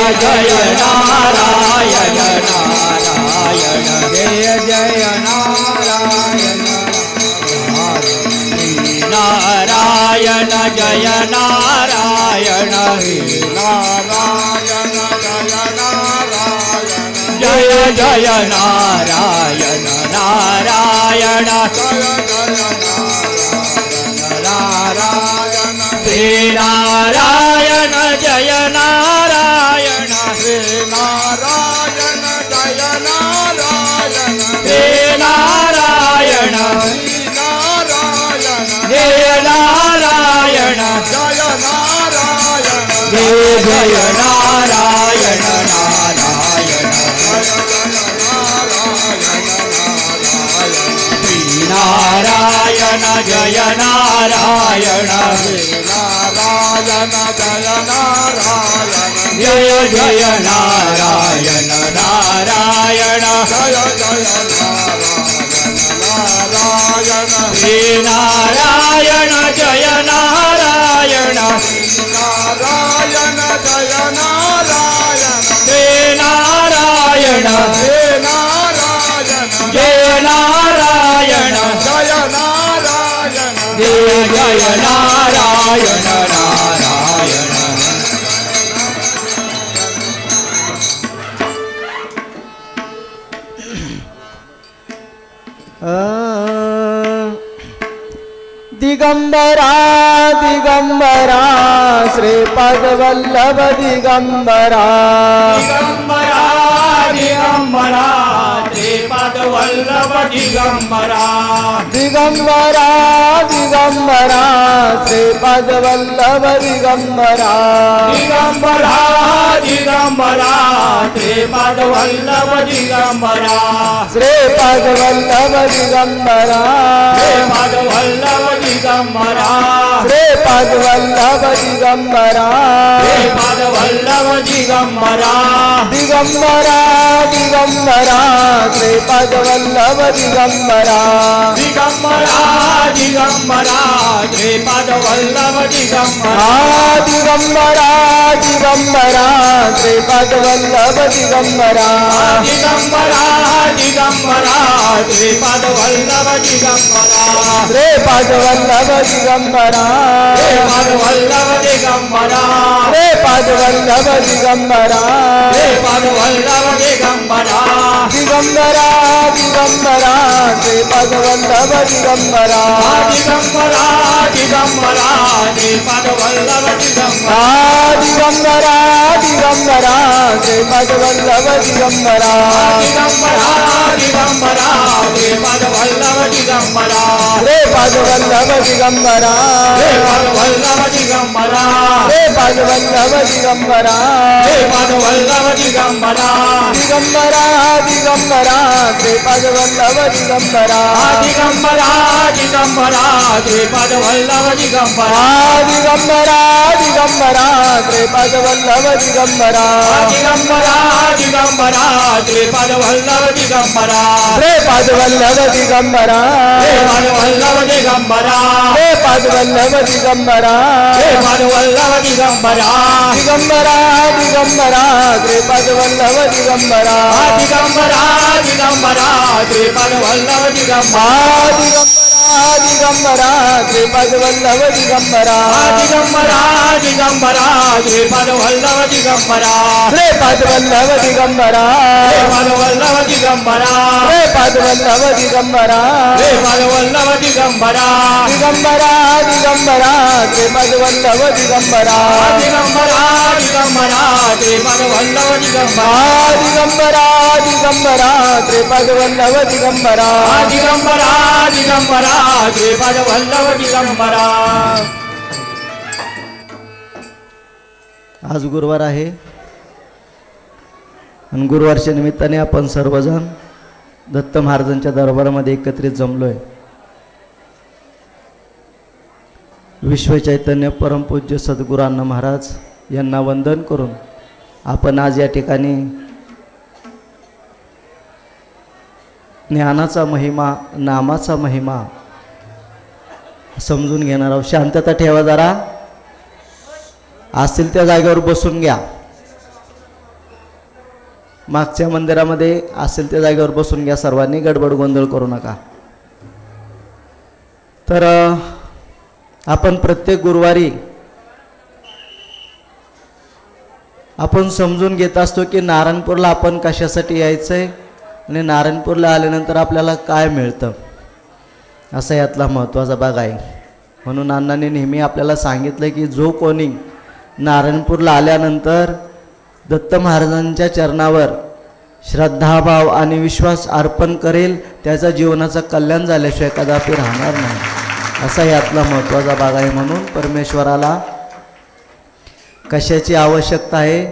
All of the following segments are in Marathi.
जय नारायण नारायण जय जय नारायण नारायण जय नारायण नारायण जय जय नारायण नारायण श्री नारायण जय नारायण श्री नारायण जय नारायण श्री नारायण जय नारायण जय नारायण जय जय नारायण नारायण श्री नारायण जय नारायण नारायण जय नारायण जय जय नारायण नारायण जय जय नारायण श्री नारायण जय नारायण नारायण जय नारायण श्री नारायण जय नारायण जय नारायण जय जय नारायण नारायण दिगंबरा दिगंबरा श्रीपाद वल्लभ दिगंबरा दिगंबरा दिगंबरा श्रीपाद वल्लभ दिगंबरा दिगंबरा दिगंबरा श्रीपाद वल्लभ दिगंबरा दिगंबरा दिगंबरा श्रीपाद वल्लभ दिगंबरा श्रीपाद वल्लभ दिगंबरा श्रीपाद वल्लभ दिगंबरा श्रीपाद वल्लभ दिगंबरा श्रीपाद वल्लभ दिगंबरा दिगंबरा दिगंबरा श्रीपाद वल्लभ दिगंबरा दिगंबरा दिगंबरा श्रीपाद वल्लभ दिगंबरा दिगंबरा दिगंबरा श्रीपाद वल्लभ दिगंबरा दिगंबरा दिगंबरा श्रीपाद वल्लभ दिगंबरा श्रीपाद वल्लभ दिगंबरा श्रीपाद वल्लभ दिगंबरा श्रीपाद वल्लभ दिगंबरा श्रीपाद वल्लभ दिगंबरा दिगंबरा दिगंबरा श्रीपाद वल्लभ दिगंबरा दिगंबरा दिगंबरा श्रीपाद वल्लभ दिगंबरा दिगंबरा दिगंबरा श्रीपाद वल्लभ दिगंबरा दिगंबरा दिगंबरा श्रीपाद वल्लभ दिगंबरा श्रीपाद वल्लभ दिगंबरा श्रीपाद वल्लभ दिगंबरा श्रीपाद वल्लभ दिगंबरा श्रीपाद वल्लभ दिगंबरा दिगंबरा दिगंबरा श्रीपाद वल्लभ दिगंबरा दिगंबरा दिगंबरा श्रीपाद वल्लभ दिगंबरा दिगंबरा दिगंबरा श्रीपाद वल्लभ दिगंबरा दिगंबरा दिगंबरा श्रीपाद वल्लभ दिगंबरा श्रीपाद वल्लभ दिगंबरा श्रीपाद वल्लभ दिगंबरा श्रीपाद वल्लभ दिगंबरा श्रीपाद वल्लभ दिगंबरा दिगंबरा दिगंबरा श्रीपाद वल्लभ दिगंबरा दिगंबरा दिगंबरा श्रीपाद वल्लभ दिगंबरा दिगंबरा श्रीपाद वल्लभ दिगंबरा दिगंबरा दिगंबरा श्रीपाद वल्लभ दिगंबरा श्रीपाद वल्लभ दिगंबरा श्रीपाद वल्लभ दिगंबरा श्रीपाद वल्लभ दिगंबरा श्रीपाद वल्लभ दिगंबरा दिगंबरा दिगंबरा श्रीपाद वल्लभ दिगंबरा दिगंबरा दिगंबरा श्रीपाद वल्लभ दिगंबरा दिगंबरा दिगंबरा श्रीपाद वल्लभ दिगंबरा दिगंबरा दिगंबरा श्रीपाद वल्लभ दिगंबरा आज गुरुवार आहे आणि गुरुवारच्या निमित्ताने आपण सर्वजण दत्त महाराजांच्या दरबारामध्ये एकत्रित जमलोय. विश्व चैतन्य परमपूज्य सद्गुरू अण्णा महाराज यांना वंदन करून आपण आज या ठिकाणी ज्ञानाचा महिमा, नामाचा महिमा समजून घेणार आहोत. शांतता ठेवा, जरा असतील त्या जागेवर बसून घ्या. मागच्या मंदिरामध्ये असेल त्या जागेवर बसून घ्या, सर्वांनी गडबड गोंधळ करू नका. तर आपण प्रत्येक गुरुवारी आपण समजून घेत असतो की नारायणपूरला आपण कशासाठी यायचं आहे आणि नारायणपूरला आल्यानंतर आपल्याला काय मिळतं, असा यातला महत्त्वाचा भाग आहे. म्हणून अण्णांनी नेहमी आपल्याला सांगितलं की जो कोणी नारायणपूरला आल्यानंतर दत्त महाराजांच्या चरणावर श्रद्धाभाव आणि विश्वास अर्पण करेल त्याच्या जीवनाचं कल्याण झाल्याशिवाय कदापि राहणार नाही, असा यातला महत्त्वाचा भाग आहे. म्हणून परमेश्वराला कशाची आवश्यकता आहे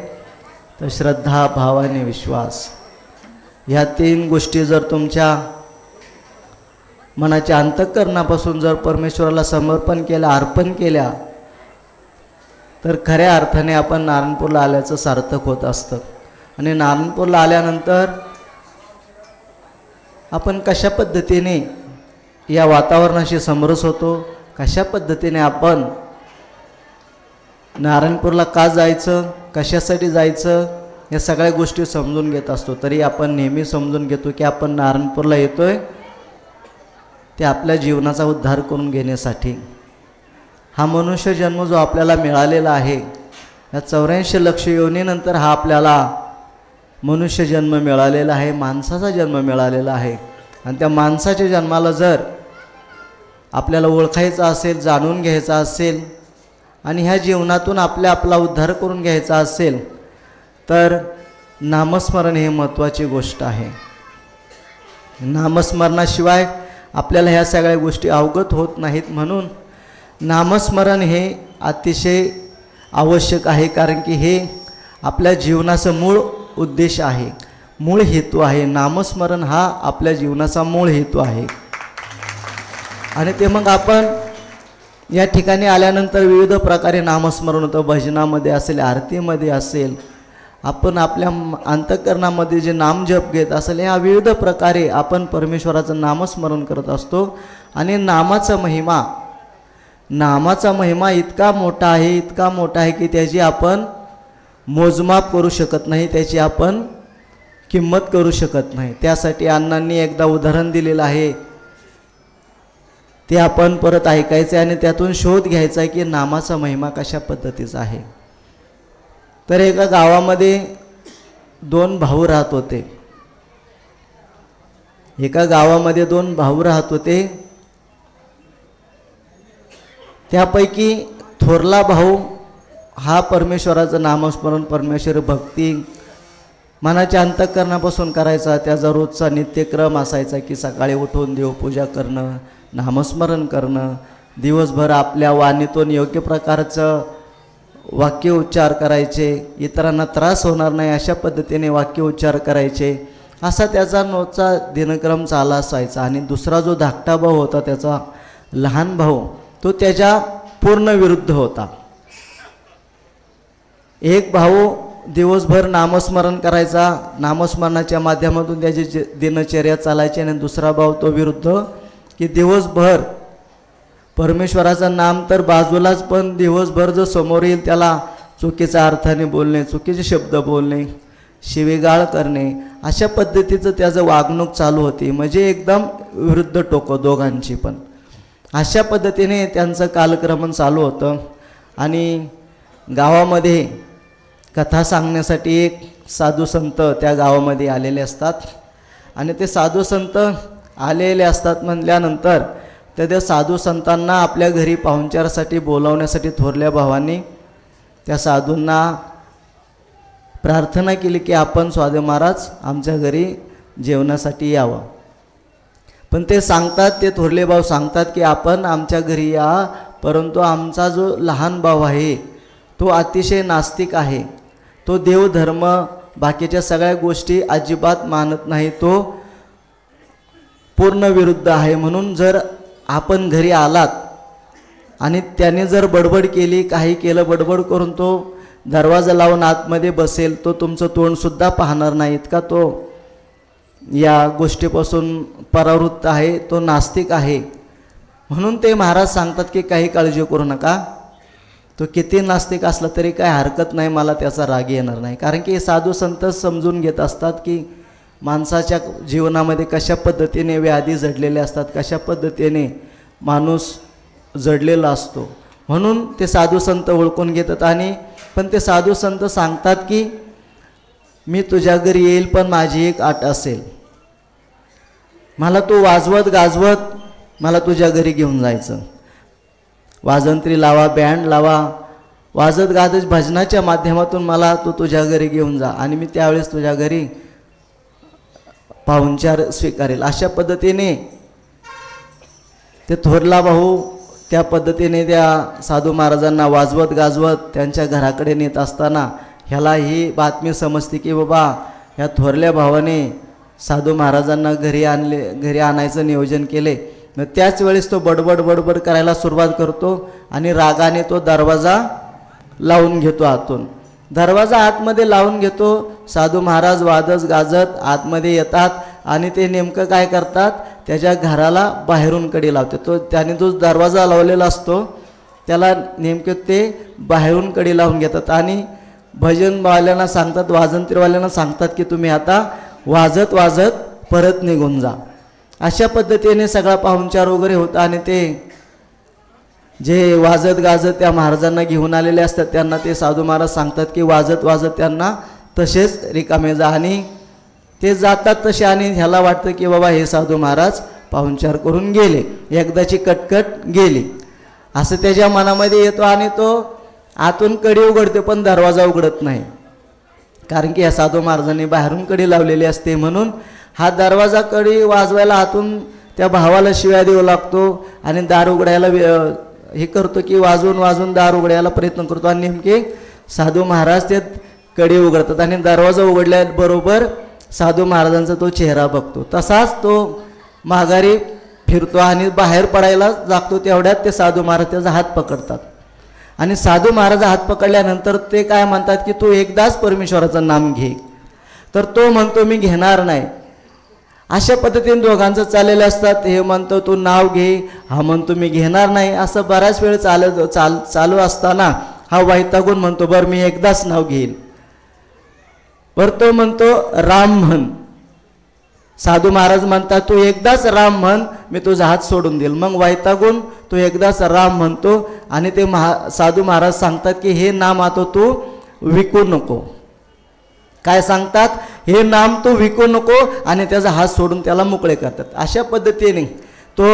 तर श्रद्धा, भाव आणि विश्वास, ह्या 3 गोष्टी जर तुमच्या मनाच्या अंतःकरणापासून जर परमेश्वराला समर्पण केल्या, अर्पण केल्या, तर खऱ्या अर्थाने आपण नारायणपूरला आल्याचं सार्थक होत असतं. आणि नारायणपूरला आल्यानंतर आपण कशा पद्धतीने या वातावरणाशी समरस होतो, कशा पद्धतीने आपण नारायणपूरला का जायचं, कशासाठी जायचं, या सगळ्या गोष्टी समजून घेत असतो. तरी आपण नेहमी समजून घेतो की आपण नारायणपूरला येतोय ते आपल्या जीवनाचा उद्धार करून घेण्यासाठी. हा मनुष्य जन्म जो आपल्याला मिळालेला आहे, या 84 लक्ष योनीनंतर हा आपल्याला मनुष्य जन्म मिळालेला आहे, माणसाचा जन्म मिळालेला आहे. आणि त्या माणसाच्या जन्माला जर आपल्याला ओळखायचं असेल, जाणून घ्यायचं असेल आणि ह्या जीवनातून आपला उद्धार करून घ्यायचा असेल तर नामस्मरण हे महत्त्वाची गोष्ट आहे. नामस्मरणाशिवाय आपल्याला ह्या सगळ्या गोष्टी अवगत होत नाहीत. म्हणून नामस्मरण हे अतिशय आवश्यक आहे, कारण की हे आपल्या जीवनाचं मूळ उद्देश आहे, मूळ हेतू आहे. नामस्मरण हा आपल्या जीवनाचा मूळ हेतू आहे. आणि ते मग आपण या ठिकाणी आल्यानंतर विविध प्रकारे नामस्मरण होतं. भजनामध्ये असेल, आरतीमध्ये असेल, आपण आपल्या अंतःकरणामध्ये जे नामजप घेत असेल, या विविध प्रकारे आपण परमेश्वराचं नामस्मरण करत असतो. आणि नामाचा महिमा इतका मोठा आहे, इतका मोठा आहे की त्याची आपण मोजमाप करू शकत नाही, त्याची आपण किंमत करू शकत नाही. त्यासाठी अण्णांनी एकदा उदाहरण दिलेलं आहे, ते आपण परत ऐकायचं आणि त्यातून शोध घ्यायचा आहे की नामाचा महिमा कशा पद्धतीचा आहे. तर एका गावामध्ये 2 भाऊ राहत होते. एका गावामध्ये 2 भाऊ राहत होते. त्यापैकी थोरला भाऊ हा परमेश्वराचं नामस्मरण, परमेश्वर भक्ती मनाच्या अंतःकरणापासून करायचा. त्याचा रोजचा नित्यक्रम असायचा की सकाळी उठून देवपूजा करणं, नामस्मरण करणं, दिवसभर आपल्या वाणीतून योग्य प्रकारचं वाक्य उच्चार करायचे, इतरांना त्रास होणार नाही अशा पद्धतीने वाक्य उच्चार करायचे, असा त्याचा रोजचा दिनक्रम चालला असायचा. आणि दुसरा जो धाकटा भाऊ होता, त्याचा लहान भाऊ, तो त्याच्या पूर्ण विरुद्ध होता. एक भाऊ दिवसभर नामस्मरण करायचा, नामस्मरणाच्या माध्यमातून त्याची दिनचर्या चालायची. आणि दुसरा भाऊ तो विरुद्ध की दिवसभर परमेश्वराचं नाम तर बाजूलाच, पण दिवसभर जो समोर येईल त्याला चुकीच्या अर्थाने बोलणे, चुकीचे शब्द बोलणे, शिवीगाळ करणे, अशा पद्धतीचं त्याचं वागणूक चालू होती. म्हणजे एकदम विरुद्ध टोकं दोघांची पण. अशा पद्धतीने त्यांचं कालक्रमण चालू होतं. आणि गावामध्ये कथा सांगण्यासाठी एक साधू संत त्या गावामध्ये आलेले असतात. आणि ते साधू संत आलेले असतात म्हटल्यानंतर त्या साधू संतांना आपल्या घरी पाहुणचारासाठी बोलावण्यासाठी थोरल्या भावांनी त्या साधूंना प्रार्थना केली की आपण स्वामी महाराज आमच्या घरी जेवणासाठी यावं. पण ते सांगतात, ते थोरले भाऊ सांगतात की आपण आमच्या घरी या, परंतु आमचा जो लहान भाऊ आहे तो अतिशय नास्तिक आहे, तो देवधर्म बाकीच्या सगळ्या गोष्टी अजिबात मानत नाही, तो पूर्ण विरुद्ध आहे. म्हणून जर आपण घरी आलात आणि त्याने जर बडबड केली, काही केलं, बडबड करून तो दरवाजा लावून आतमध्ये बसेल, तो तुमचं तोंडसुद्धा पाहणार नाही, इतका तो या गोष्टीपासून परावृत्त आहे, तो नास्तिक आहे. म्हणून ते महाराज सांगतात की काही काळजी करू नका, तो किती नास्तिक असला तरी काय हरकत नाही, मला त्याचा राग येणार नाही. कारण की साधू संत समजून घेत असतात की माणसाच्या जीवनामध्ये कशा पद्धतीने व्याधी जडलेल्या असतात, कशा पद्धतीने माणूस जडलेला असतो. म्हणून ते साधू संत ओळखून घेतात. आणि पण ते साधू संत सांगतात की मी तुझ्या घरी येईल, पण माझी एक अट असेल, मला तू वाजवत गाजवत मला तुझ्या घरी घेऊन जायचं. वाजंत्री लावा, बँड लावा, वाजत गाजत भजनाच्या माध्यमातून मला तू तुझ्या घरी घेऊन जा आणि मी त्यावेळेस तुझ्या घरी पाहुणचार स्वीकारेल. अशा पद्धतीने ते थोरला भाऊ त्या पद्धतीने त्या साधू महाराजांना वाजवत गाजवत त्यांच्या घराकडे नेत असताना ह्याला ही बातमी समजते की बाबा ह्या थोरल्या भावाने साधू महाराजांना घरी आणायचं नियोजन केले. मग त्याच वेळेस तो बडबड करायला सुरुवात करतो आणि रागाने तो दरवाजा लावून घेतो आतून. दरवाजा आतमध्ये लावून घेतो. साधू महाराज वाजत गाजत आतमध्ये येतात आणि ते नेमकं काय करतात, त्याच्या घराला बाहेरून कडी लावते. त्याने जो दरवाजा लावलेला असतो त्याला नेमकं ते बाहेरून कडी लावून घेतात आणि भजनवाल्यांना सांगतात, वाजंत्रीवाल्यांना सांगतात की तुम्ही आता वाजत वाजत परत निघून जा. अशा पद्धतीने सगळा पाहुणचार वगैरे होता आणि ते जे वाजत गाजत त्या महाराजांना घेऊन आलेले असतात त्यांना ते साधू महाराज सांगतात की वाजत वाजत त्यांना तसेच रिकामे जा. आणि ते जातात तसे आणि ह्याला वाटतं की बाबा हे साधू महाराज पाहुणचार करून गेले, एकदाची कटकट गेली असं त्याच्या मनामध्ये येतो. आणि तो आतून कडी उघडते पण दरवाजा उघडत नाही, कारण की या साधू महाराजांनी बाहेरून कडी लावलेली असते. म्हणून हा दरवाजा कडी वाजवायला आतून त्या भावाला शिव्या देऊ लागतो आणि दार उघडायला हे करतो की वाजवून दार उघडायला प्रयत्न करतो. आणि नेमके साधू महाराज ते कडी उघडतात आणि दरवाजा उघडल्याबरोबर साधू महाराजांचा तो चेहरा बघतो. तसाच तो माघारी फिरतो आणि बाहेर पडायला लागतो. तेवढ्यात ते साधू महाराज त्याचा हात पकडतात आणि साधू महाराज हात पकडल्यानंतर ते काय म्हणतात की तू एकदाच परमेश्वराचं नाम घे. तर तो म्हणतो मी घेणार नाही. अशा पद्धतीने दोघांचं चाललेलं असतात. हे म्हणतो तू नाव घे, हा म्हणतो मी घेणार नाही. असं बराच वेळ चालू असताना हा वैतागून म्हणतो बरं मी एकदाच नाव घेईन. बरं तो म्हणतो राम म्हण. साधू महाराज म्हणतात तू एकदाच राम म्हण, मी तुझा हात सोडून देईल. मग वैतागून तो एकदाच राम म्हणतो आणि ते साधू महाराज सांगतात की हे नाम आता तू विकू नको. काय सांगतात, हे नाम तू विकू नको आणि त्याचा हात सोडून त्याला मोकळे करतात. अशा पद्धतीने तो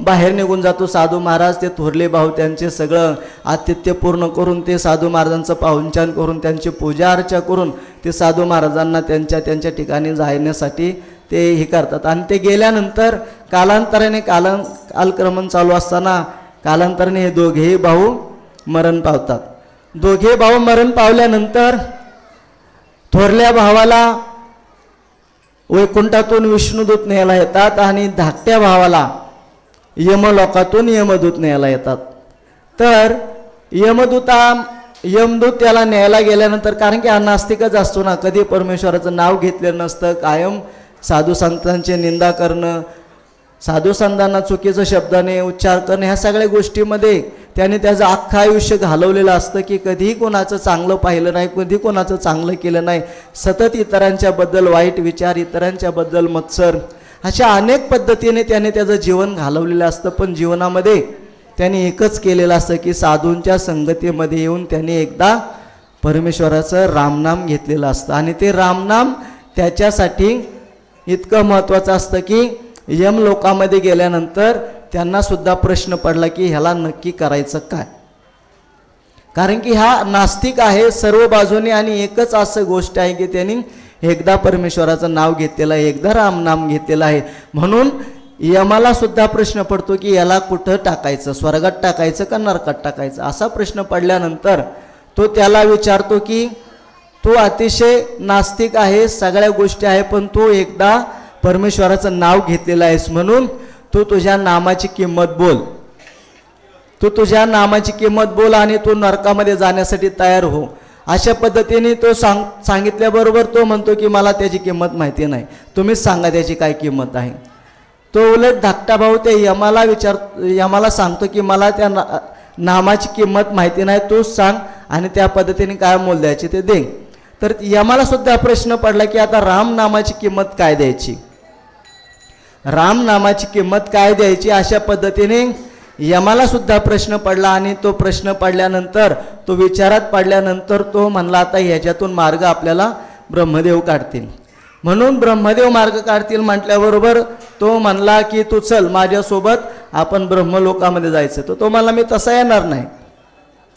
बाहेर निघून जातो. साधू महाराज ते थोरले भाऊ त्यांचे सगळं आतिथ्य पूर्ण करून ते साधू महाराजांचं पाहुणचार करून त्यांची पूजा अर्चा करून ते साधू महाराजांना त्यांच्या ठिकाणी जाण्यासाठी ते हे करतात. आणि ते गेल्यानंतर कालांतराने कालक्रमण चालू असताना कालांतराने हे दोघेही भाऊ मरण पावतात. दोघे भाऊ मरण पावल्यानंतर थोरल्या भावाला वैकुंठातून विष्णुदूत न्यायला येतात आणि धाकट्या भावाला यमलोकातून यमदूत न्यायला येतात. तर यमदूत त्याला न्यायला गेल्यानंतर, कारण की हा नास्तिकच असतो ना, कधी परमेश्वराचं नाव घेतलेलं नसतं, कायम साधू संतांची निंदा करणं, साधू संतांना चुकीचं शब्दाने उच्चार करणं, ह्या सगळ्या गोष्टीमध्ये त्याने त्याचं अख्खं आयुष्य घालवलेलं असतं की कधीही कोणाचं चांगलं पाहिलं नाही, कधी कोणाचं चांगलं केलं नाही. सतत इतरांच्याबद्दल वाईट विचार, इतरांच्याबद्दल मत्सर, अशा अनेक पद्धतीने त्याने त्याचं जीवन घालवलेलं असतं. पण जीवनामध्ये त्याने एकच केलेलं असतं की साधूंच्या संगतीमध्ये येऊन त्याने एकदा परमेश्वराचं रामनाम घेतलेलं असतं. आणि ते रामनाम त्याच्यासाठी इतकं महत्त्वाचं असतं की यमलोकामध्ये गेल्यानंतर त्यांना सुद्धा प्रश्न पडला की ह्याला नक्की करायचं काय. कारण की हा नास्तिक आहे सर्व बाजूने आणि एकच असं गोष्ट आहे की त्यांनी एकदा परमेश्वराचं नाव घेतलेलं आहे, एकदा रामनाम घेतलेलं आहे. म्हणून यमाला सुद्धा प्रश्न पडतो की याला कुठं टाकायचं, स्वर्गात टाकायचं का नरकात टाकायचं. असा प्रश्न पडल्यानंतर तो त्याला विचारतो की तू अतिशय नास्तिक आहे, सगळ्या गोष्टी आहे, पण तू एकदा परमेश्वराचं नाव घेतलेलं आहेस, म्हणून तू तुझ्या नामाची किंमत बोल. तू तुझ्या नामाची किंमत बोल आणि तू नरकामध्ये जाण्यासाठी तयार हो. अशा पद्धतीने तो सांगितल्याबरोबर तो म्हणतो की मला त्याची किंमत माहिती नाही, तुम्हीच सांगा त्याची काय किंमत आहे. तो उलट धाकटा भाऊ ते यमाला सांगतो की मला त्या नामाची किंमत माहिती नाही, तूच सांग आणि त्या पद्धतीने काय मोल द्यायचे ते दे. तर यमाला सुद्धा प्रश्न पडला की आता राम नामाची किंमत काय द्यायची, राम नामाची किंमत काय द्यायची, अशा पद्धतीने यमाला सुद्धा प्रश्न पडला. आणि तो प्रश्न पडल्यानंतर, तो विचारात पडल्यानंतर तो म्हणला आता ह्याच्यातून मार्ग आपल्याला ब्रह्मदेव काढतील. म्हणून ब्रह्मदेव मार्ग काढतील म्हटल्याबरोबर तो म्हणला की तू चल माझ्यासोबत, आपण ब्रह्मलोकामध्ये जायचं. तो म्हणला मी तसा येणार नाही,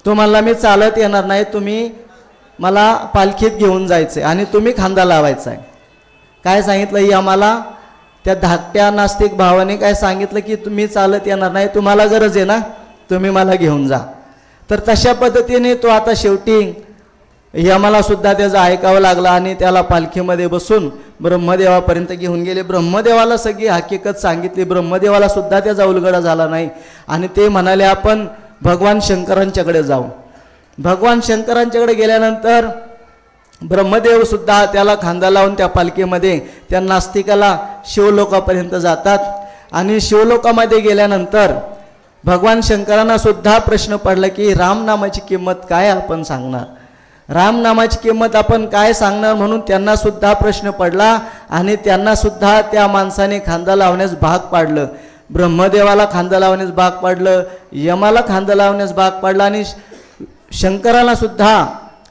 तो म्हणला मी चालत येणार नाही, तुम्ही मला पालखीत घेऊन जायचं आणि तुम्ही खांदा लावायचा आहे. काय सांगितलं यमाला, त्या धाकट्या नास्तिक भावाने काय सांगितलं की तुम्ही चालत येणार नाही, तुम्हाला गरज आहे ना, तुम्ही मला घेऊन जा. तर तशा पद्धतीने तो आता शेवटी यमाला सुद्धा त्याचं ऐकावं लागलं आणि त्याला पालखीमध्ये बसून ब्रह्मदेवापर्यंत घेऊन गेले. ब्रह्मदेवाला सगळी हकीकत सांगितली. ब्रह्मदेवाला सुद्धा त्याचा उलगडा झाला नाही आणि ते म्हणाले आपण भगवान शंकरांच्याकडे जाऊ. भगवान शंकरांच्याकडे गेल्यानंतर ब्रह्मदेव सुद्धा त्याला खांदा लावून त्या पालखीमध्ये त्या नास्तिकाला शिवलोकापर्यंत जातात. आणि शिवलोकामध्ये गेल्यानंतर भगवान शंकरांना सुद्धा प्रश्न पडला की राम नामाची किंमत काय आपण सांगणार, राम नामाची किंमत आपण काय सांगणार, म्हणून त्यांना सुद्धा प्रश्न पडला आणि त्यांना सुद्धा त्या माणसाने खांदा लावण्यास भाग पाडलं. ब्रह्मदेवाला खांदा लावण्यास भाग पाडलं, यमाला खांदा लावण्यास भाग पाडला आणि शंकराला सुद्धा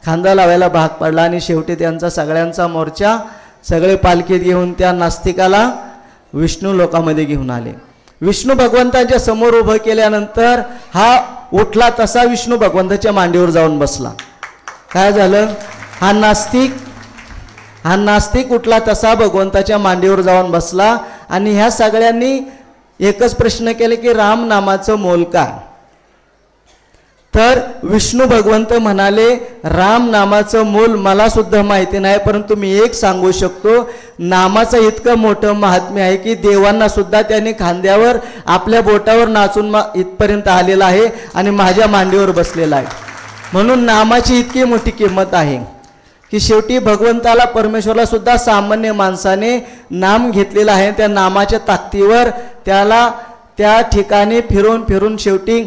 खांदा लावायला भाग पडला. आणि शेवटी त्यांचा सगळ्यांचा मोर्चा सगळे पालखीत घेऊन त्या नास्तिकाला विष्णू लोकामध्ये घेऊन आले. विष्णू भगवंताच्या समोर उभं केल्यानंतर हा उठला तसा विष्णू भगवंताच्या मांडीवर जाऊन बसला. काय झालं, हा नास्तिक उठला तसा भगवंताच्या मांडीवर जाऊन बसला. आणि ह्या सगळ्यांनी एकच प्रश्न केले की राम नामाचं मोल काय. तर विष्णू भगवंत म्हणाले राम नामाचं मोल मला सुद्धा माहिती नाही, परंतु मी एक सांगू शकतो, नामाचं इतकं मोठं महात्म्य आहे की देवांना सुद्धा त्यांनी खांद्यावर आपल्या बोटावर नाचून इथपर्यंत आलेला आहे आणि माझ्या मांडीवर बसलेला आहे. म्हणून नामाची इतकी मोठी किंमत आहे की शेवटी भगवंताला परमेश्वरला सुद्धा सामान्य माणसाने नाम घेतलेलं आहे. त्या नामाच्या ताकदीवर त्याला त्या ठिकाणी फिरून फिरून शेवटी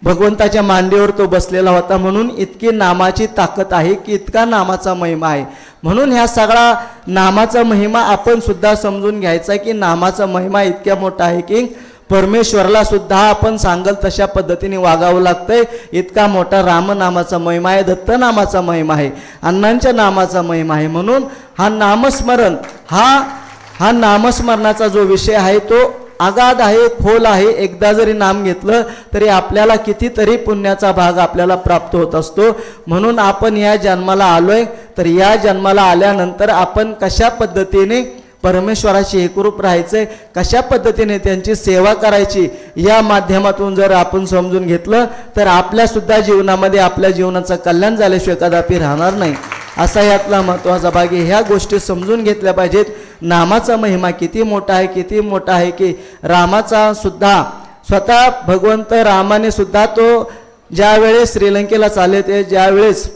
भगवंताच्या मांडीवर तो बसलेला होता. म्हणून इतकी नामाची ताकद आहे की इतका नामाचा महिमा आहे. म्हणून ह्या सगळा नामाचा महिमा आपण सुद्धा समजून घ्यायचा की नामाचा महिमा इतक्या मोठा आहे की परमेश्वरला सुद्धा आपण सांगल तशा पद्धतीने वागावं लागतंय. इतका मोठा रामनामाचा महिमा आहे, दत्तनामाचा महिमा आहे, अण्णांच्या नामाचा महिमा आहे. म्हणून हा नामस्मरण हा नामस्मरणाचा जो विषय आहे तो अगाध आहे, खोल आहे. एकदा जरी नाम घेतलं तरी आपल्याला कितीतरी पुण्याचा भाग आपल्याला प्राप्त होत असतो. म्हणून आपण या जन्माला आलोय, तर या जन्माला आल्यानंतर आपण कशा पद्धतीने परमेश्वराशी एकरूप राहायचे, कशा पद्धतीने त्यांची सेवा करायची, या माध्यमातून जर आपण समजून घेतलं तर आपल्या सुद्धा जीवनामध्ये आपल्या जीवनाचं कल्याण झाल्याशिवाय कदापि राहणार नाही. असा यातला महत्त्वाचा भाग आहे. ह्या गोष्टी समजून घेतल्या पाहिजेत. नामाचा महिमा किती मोठा आहे, किती मोठा आहे की रामाचा सुद्धा स्वतः भगवंत रामाने सुद्धा तो ज्यावेळेस श्रीलंकेला चालले ते ज्यावेळेस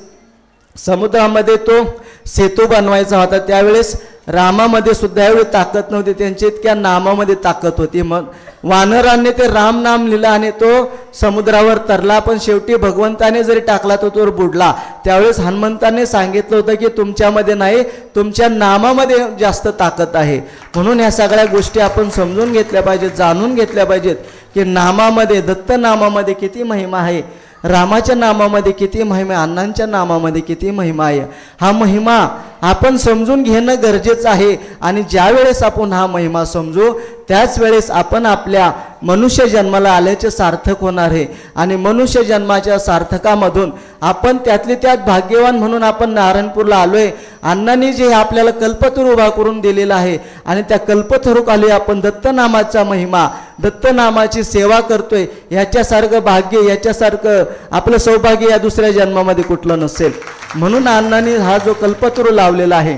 समुद्रामध्ये तो सेतू बनवायचा होता त्यावेळेस रामामध्ये सुद्धा एवढी ताकद नव्हती, त्यांच्या इतक्या नामामध्ये ताकद होती. मग वानरांनी ते राम नाम लिहिलं आणि तो समुद्रावर तरला. पण शेवटी भगवंताने जरी टाकला तो तो बुडला. त्यावेळेस हनुमंताने सांगितलं होतं की तुमच्यामध्ये नाही, तुमच्या नामामध्ये जास्त ताकद आहे. म्हणून ह्या सगळ्या गोष्टी आपण समजून घेतल्या पाहिजेत, जाणून घेतल्या पाहिजेत की नामामध्ये, दत्त नामामध्ये किती महिमा आहे, रामाच्या नामामध्ये किती महिमा आहे, अण्णांच्या नामामध्ये किती महिमा आहे. हा महिमा आपण समजून घेणं गरजेचं आहे. आणि ज्या वेळेस आपण हा महिमा समजू त्याच वेळेस आपण आपल्या मनुष्य जन्माला आल्याचे सार्थक होणार आहे. आणि मनुष्य जन्माच्या सार्थकामधून आपण त्यातली त्यात भाग्यवान म्हणून आपण नारायणपूरला आलोय. अण्णांनी जे आपल्याला कल्पतरू उभा करून दिलेला आहे आणि त्या कल्पतरूखाली आपण दत्तनामाचा महिमा, दत्तनामाची सेवा करतोय. याच्यासारखं भाग्य, याच्यासारखं आपलं सौभाग्य या दुसऱ्या जन्मामध्ये कुठलं नसेल. म्हणून अण्णांनी हा जो कल्पतरू लावलेला आहे,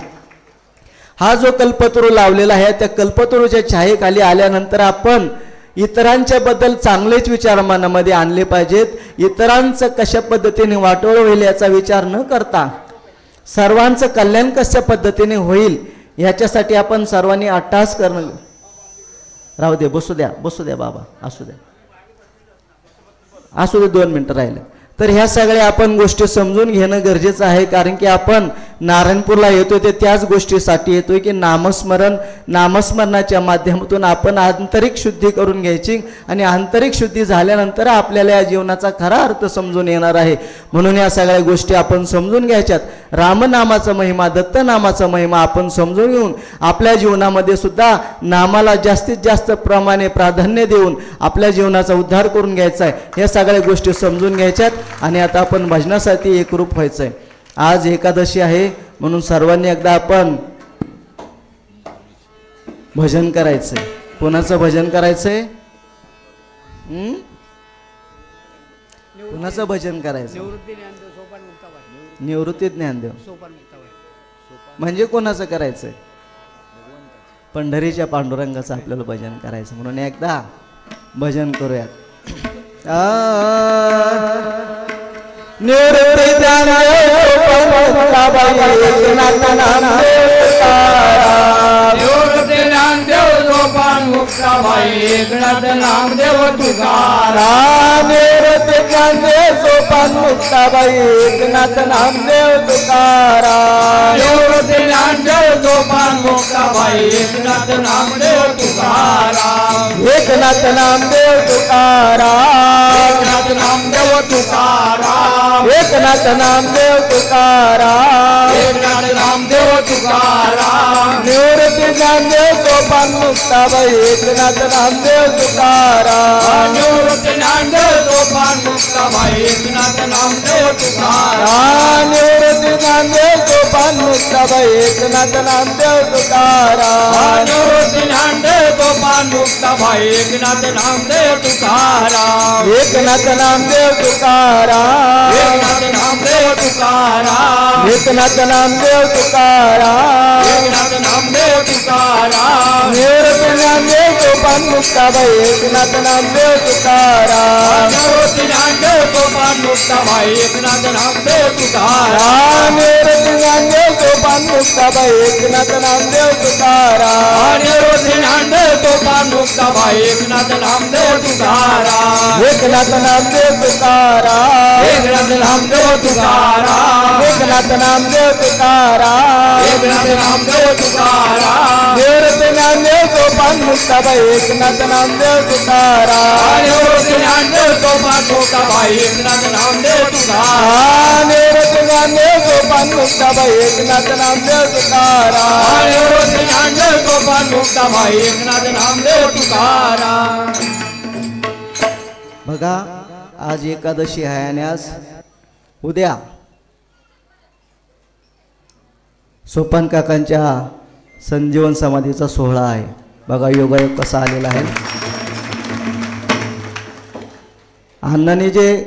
हा जो कल्पतरू लावलेला आहे, त्या कल्पतरूच्या छायेखाली आल्यानंतर आपण इतरांच्या बद्दल चांगलेच विचार मनामध्ये आणले पाहिजेत. इतरांचं कशा पद्धतीने वाटोळ होईल याचा विचार न करता सर्वांचं कल्याण कशा पद्धतीने होईल याच्यासाठी आपण सर्वांनी अट्टहास करणं. राहू दे, बसू द्या बाबा, असू द्या. असू दे 2 मिनटं राहिलं. तर ह्या सगळ्या आपण गोष्टी समजून घेणं गरजेचं आहे, कारण की आपण नारायणपूरला येतो ते त्याच गोष्टीसाठी येतोय की नामस्मरणाच्या माध्यमातून आपण आंतरिक शुद्धी करून घ्यायची आणि आंतरिक शुद्धी झाल्यानंतर आपल्याला या जीवनाचा खरा अर्थ समजून येणार आहे. म्हणून या सगळ्या गोष्टी आपण समजून घ्यायच्यात. रामनामाचा महिमा, दत्तनामाचा महिमा आपण समजून घेऊन आपल्या जीवनामध्ये सुद्धा नामाला जास्तीत जास्त प्रमाणे प्राधान्य देऊन आपल्या जीवनाचा उद्धार करून घ्यायचा आहे. या सगळ्या गोष्टी समजून घ्यायच्यात आणि आता आपण भजनासाठी एकरूप व्हायचं आहे. आज एकादशी आहे म्हणून सर्वांनी एकदा आपण भजन करायचंय. कोणाचं भजन करायचंय? कोणाचं भजन करायचं? निवृत्ती ज्ञानदेव. म्हणजे कोणाचं करायचंय? पंढरीच्या पांडुरंगाचं आपल्याला भजन करायचं. म्हणून एकदा भजन करूयात. निवृत्ती ज्ञानदेव सोपान मुक्ताबाई एकनाथ नामदेव तुकाराम. निवृत्ती ज्ञानदेव सोपान मुक्ताबाई एकनाथ नामदेव तुकाराम. निवृत्ती ज्ञानदेव सोपान मुक्ताबाई एकनाथ नामदेव तुकाराम. एकनाथ नामदेव तुकाराम. एकनाथ नामदेव तुकाराम. एकनाथ नामदेव तुकाराम. एकनाथ नामदेव तुकाराम. निवृत्ती ज्ञानदेव सोपान मुक्ताबाई एकनाथ नामदेव तुकाराम. निवृत्ती ज्ञानदेव सोपान मुक्ताबाई एकनाथ नामदेव तुकाराम. निवृत्ती ज्ञानदेव सोपान मुक्ताबाई एकनाथ नामदेव तुकाराम. निवृत्ती ज्ञानदेव सोपान मुक्ताबाई एकनाथ नामदेव तुकाराम. एकनाथ नामदेव तुकाराम. एकनाथ नामदेव तुकाराम. एकनाथ नामदेव तुकाराम. एकनाथ नामदेव तुकाराम. निवृत्ती ज्ञानदेव सोपान मुक्ताबाई एकनाथ नामदेव तुकाराम. निवृत्ती ज्ञानदेव सोपान मुक्ताबाई एकनाथ नामदेव तुकाराम. निवृत्ती ज्ञानदेव सोपान मुक्ताबाई एकनाथ नामदेव तुकाराम. निवृत्ती ज्ञानदेव सोपान मुक्ताबाई एकनाथ नामदेव तुकाराम. एकनाथ नामदेव तुकाराम. एकनाथ नामदेव तुकाराम. एकनाथ नामदेव तुकाराम. एकनाथ नामदेव तुकाराम. निवृत्ती ज्ञानदेव सोपान मुक्ताबाई एकनाथ नामदेव तुकाराम. निवृत्ती ज्ञानदेव सोपान मुक्ताबाई एकनाथ नामदेव तुकाराम. निवृत्ती ज्ञानदेव सोपान मुक्ताबाई एकनाथ नामदेव तुकाराम. निवृत्ती ज्ञानदेव सोपान मुक्ताबाई एकनाथ नामदेव तुकाराम. बघा, आज एकादशी आहे आणि आज उद्या सोपान काकांच्या संजीवन समाधीचा सोहळा आहे. बघा योगायोग कसा आलेला आहे. अण्णांनी जे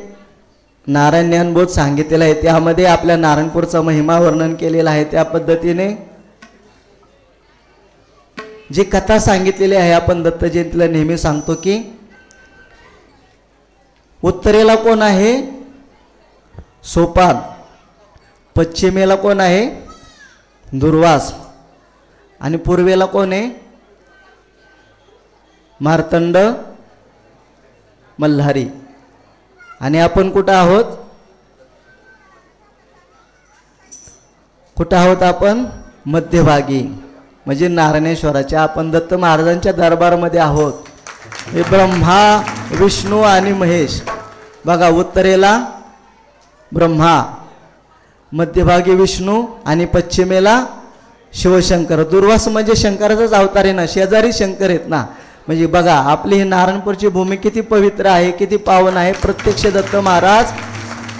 नारायण ज्ञानबोध सांगितलेलं आहे त्यामध्ये आपल्या नारायणपूरचा महिमा वर्णन केलेला आहे. त्या पद्धतीने जी कथा सांगितलेली आहे, आपण दत्त जयंतीला नेहमी सांगतो की उत्तरेला कोण आहे? सोपान. पश्चिमेला कोण आहे? दुर्वास. आणि पूर्वेला कोण आहे? मार्तंड मल्हारी. आणि आपण कुठं आहोत? कुठं आहोत आपण? मध्यभागी, म्हणजे नारायणेश्वराच्या, आपण दत्त महाराजांच्या दरबारामध्ये आहोत. हे ब्रह्मा, विष्णू आणि महेश. बघा, उत्तरेला ब्रह्मा, मध्यभागी विष्णू आणि पश्चिमेला शिवशंकर. दुर्वास म्हणजे शंकराचाच अवतार आहे ना, शेजारी शंकर आहेत ना. म्हणजे बघा, आपली ही नारायणपूरची भूमी किती पवित्र आहे, किती पावन आहे. प्रत्यक्ष दत्त महाराज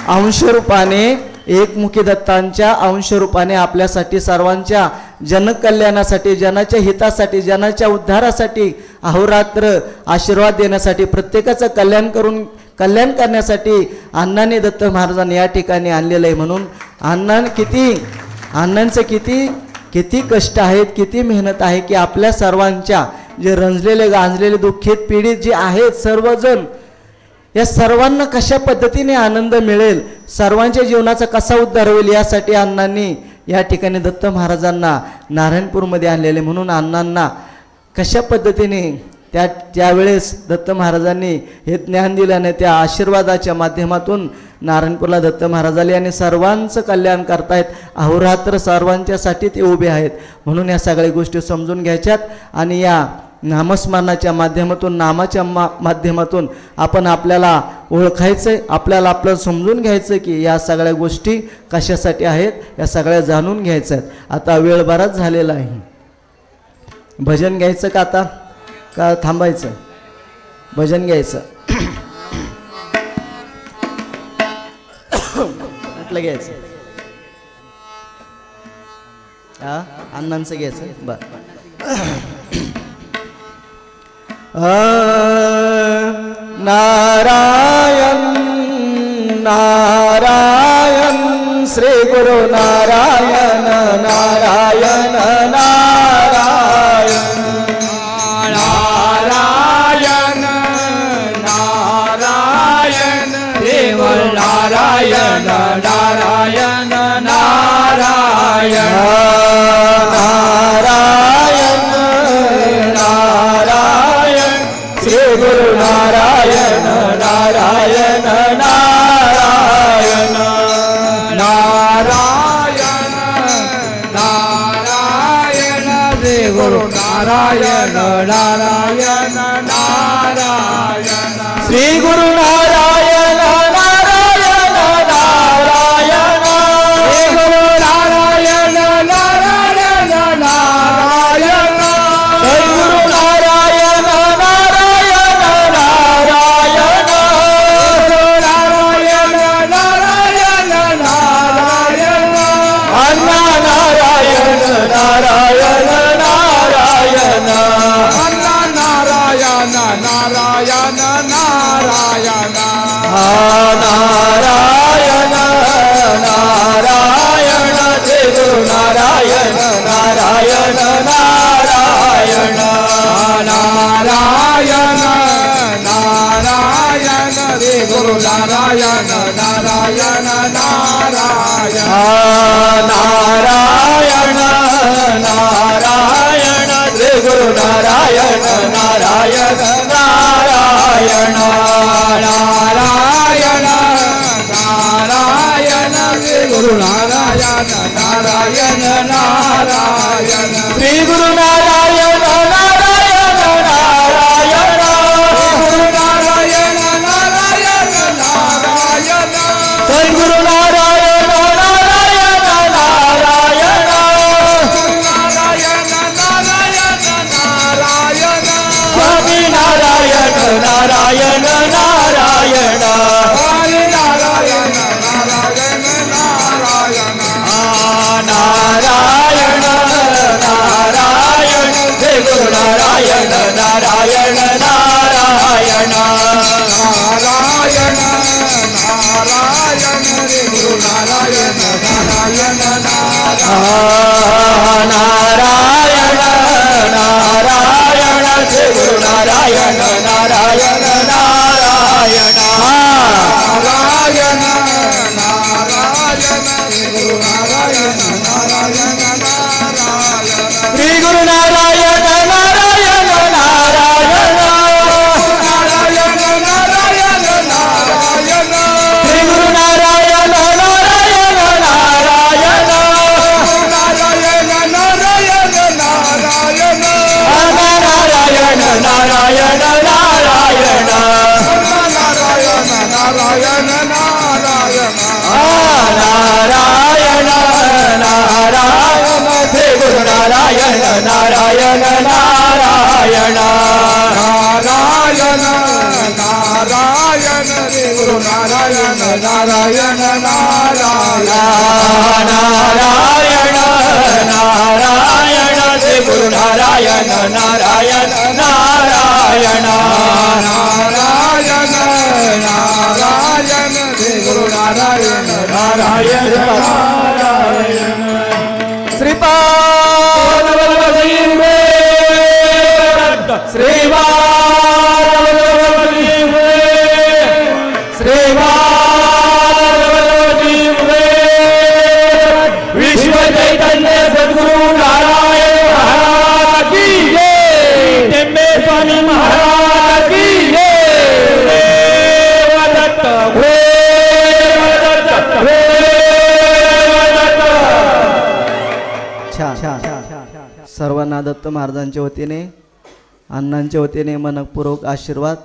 अंशरूपाने, एकमुखी दत्तांच्या अंशरूपाने आपल्यासाठी, सर्वांच्या जनकल्याणासाठी, जनाच्या हितासाठी, जनाच्या उद्धारासाठी अहोरात्र आशीर्वाद देण्यासाठी, प्रत्येकाचं कल्याण करण्यासाठी अण्णांनी, दत्त महाराजांनी या ठिकाणी आणलेलं आहे. म्हणून अण्णांचं किती कष्ट आहेत, किती मेहनत आहे की आपल्या सर्वांच्या जे रंजलेले, गांजलेले, दुःखित, पीडित जे आहेत सर्वजण, या सर्वांना कशा पद्धतीने आनंद मिळेल, सर्वांच्या जीवनाचा कसा उद्धार होईल, यासाठी अण्णांनी या ठिकाणी दत्त महाराजांना नारायणपूरमध्ये आणलेले. म्हणून अण्णांना कशा पद्धतीने त्यावेळेस दत्त महाराजांनी हे ज्ञान दिल्याने त्या आशीर्वादाच्या माध्यमातून नारायणपूरला दत्त महाराज आले आणि सर्वांचं कल्याण करतायत. अहोरात्र सर्वांच्यासाठी ते उभे आहेत. म्हणून या सगळ्या गोष्टी समजून घ्यायच्यात आणि या नामस्मरणाच्या माध्यमातून नामाच्या माध्यमातून आपण आपल्याला ओळखायचं आहे, आपल्याला आपलं समजून घ्यायचं की या सगळ्या गोष्टी कशासाठी आहेत, या सगळ्या जाणून घ्यायच्या आहेत. आता वेळ बराच झालेला आहे. भजन घ्यायचं का आता का थांबायचं? भजन घ्यायचं. कुठलं घ्यायचं? हा अण्णांचं घ्यायचं. बरं. नारायण नारायण श्री गुरु नारायण नारायण नारायण नारायण नारायण देव नारायण नारायण नारायण नारायण नारायण श्री गुरु नारायण नारायण नारायण नारायण नारायण देव नारायण नारायण नारायण श्री गुरु नारायण नारायण नारायण श्री गुरु नारायण नारायण नारायण सद्गुरु नारायण नारायण नारायण नारायण नारायण नारायण अण्णा नारायण नारायण नारायण अण्णा नारायण नारायण नारायण नारायण नारायण श्री गुरु नारायण नारायण नारायण नारायण नारायण रे गुरु नारायण नारायण नारायण नारायण नारायण श्री गुरु नारायण नारायण नारायण नारायण नारायण रे गुरु नारायण नारायण नारायण श्री गुरु नारायण नारायण नारायण गुरु नारायण नारायण नारायण सद्गुरु नारायण नारायण नारायण नारायण नारायण नारायण स्वामी नारायण नारायण नारायण हरि नारायण नारायण नारायण नारायण नारायण जय गुरु नारायण नारायण नारायण नारायण नारायण रे गुरु नारायण नारायण नारायण नारायण जय गुरु नारायण नारायण नारायण नारायण नारायण रे गुरु नारायण नारायण नारायण श्री गुरु नारायण नारायण नारायण नारायण नारायण नारायण श्री गुरु नारायण नारायण नारायण नारायण नारायण नारायण नारायण नारायण नारायण नारायण नारायण नारायण नारायण नारायण श्री गुरु नारायण नारायण नारायण नारायण नारायण रे गुरु नारायण नारायण नारायण नारायण नारायण श्री गुरु नारायण नारायण नारायण नारायण नारायण रे गुरु नारायण नारायण नारायण श्रीपाद श्रीपाद श्रीपाद विश्व चैतन्य सद्गुरु नारायण महाराज की जय। टेंबे स्वामी महाराज दत्त महाराजांच्या वतीने अण्णांच्या वतीने मनपूर्वक आशीर्वाद.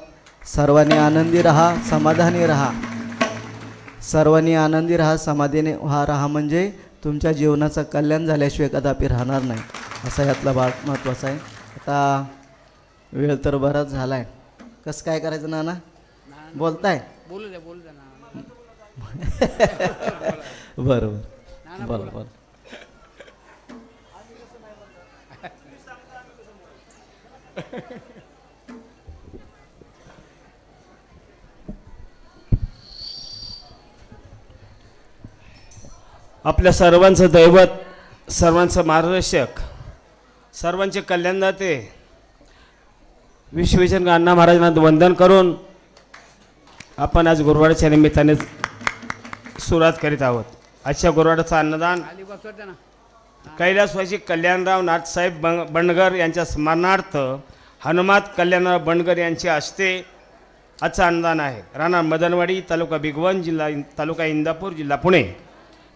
सर्वांनी आनंदी राहा, समाधानी राहा. सर्वांनी आनंदी राहा, समाधानी राहा, म्हणजे तुमच्या जीवनाचं कल्याण झाल्याशिवाय कदापि राहणार नाही, असा यातला भाग महत्त्वाचा आहे. आता वेळ तर बराच झाला आहे. कसं काय करायचं नाना? बोलताय? बोलू द्या ना. बरोबर, बरोबर. आपल्या सर्वांचं दैवत, सर्वांचं मार्गदर्शक, सर्वांचे कल्याणदाते विश्वेश्वर अण्णा महाराजांना वंदन करून आपण आज गुरुवारच्या निमित्ताने सुरुवात करीत आहोत. आजच्या गुरुवारचं अन्नदान खाली बसवते ना. कैलासवासी कल्याणराव नाथसाहेब बंडगर यांच्या स्मरणार्थ हनुमात कल्याणराव बंडगर यांच्या हस्ते आजचं अन्नदान आहे. राणा मदनवाडी, तालुका भिगवण, तालुका इंदापूर, जिल्हा पुणे.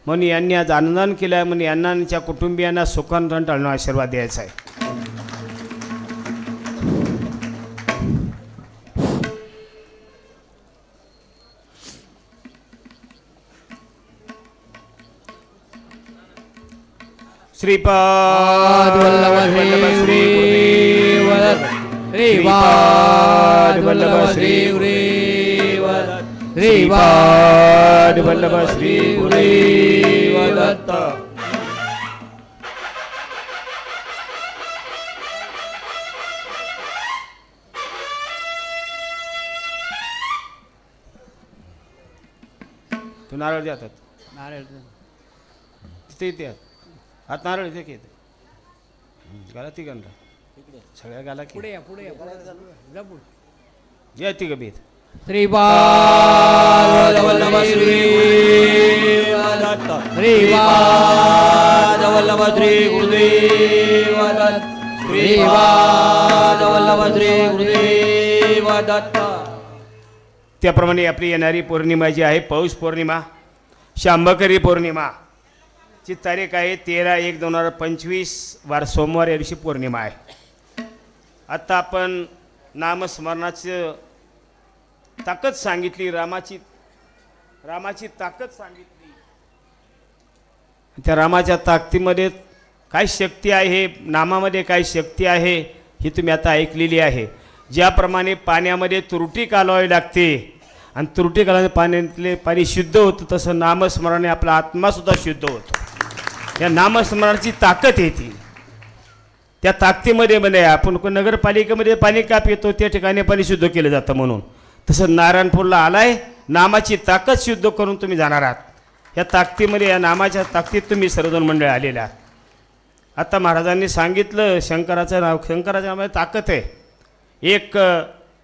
म्हणून यांनी आज अन्नदान केलं आहे. म्हणून यांना यांच्या कुटुंबियांना सुखान टाळणं आशीर्वाद द्यायचा आहे. श्रीपाद वल्लभ श्री गुरुदेव श्रीपाद वल्लभ श्री गुरुदेव श्रीपाद वल्लभ श्री गुरुदेव दत्त. तू नारळ देतात नारळ तिथे येते हात नारळ इथे की येते गाला ती गंधा सगळ्या गाला की पुढे या जा पुढे. या ती गबीत श्रीपाद वल्लभ श्री दत्त श्रीपाद वल्लभ श्री गुरुदेव दत्त श्रीपाद वल्लभ श्री गुरुदेव दत्त. त्याप्रमाणे आपली येणारी पौर्णिमा जी आहे पौष पौर्णिमा, शांभकरी पौर्णिमा ची तारीख आहे 13/1/2025 वार सोमवार या दिवशी पौर्णिमा आहे. आत्ता आपण नामस्मरणाचं ताकद सांगितली, रामाची ताकद सांगितली. त्या रामाच्या ताकदीमध्ये काय शक्ती आहे, नामामध्ये काय शक्ती आहे ही तुम्ही आता ऐकलेली आहे. ज्याप्रमाणे पाण्यामध्ये तुरटी कालवावी लागते आणि तुरटी कालवणे पाण्यातले पाणी शुद्ध होतं, तसं नामस्मरणाने आपला आत्मासुद्धा शुद्ध होतो. या नामस्मरणाची ताकद येते. त्या ताकदीमध्ये आपण नगरपालिकेमध्ये पाणी का पितो त्या ठिकाणी पाणी शुद्ध केलं जातं. म्हणून तसं नारायणपूरला आलाय, नामाची ताकद शुद्ध करून तुम्ही जाणार आहात. या ताकदीमध्ये, या नामाच्या ताकदीत तुम्ही सर्वजण मंडळ आलेले आहात. आता महाराजांनी सांगितलं शंकराचं नावामध्ये ताकद आहे. एक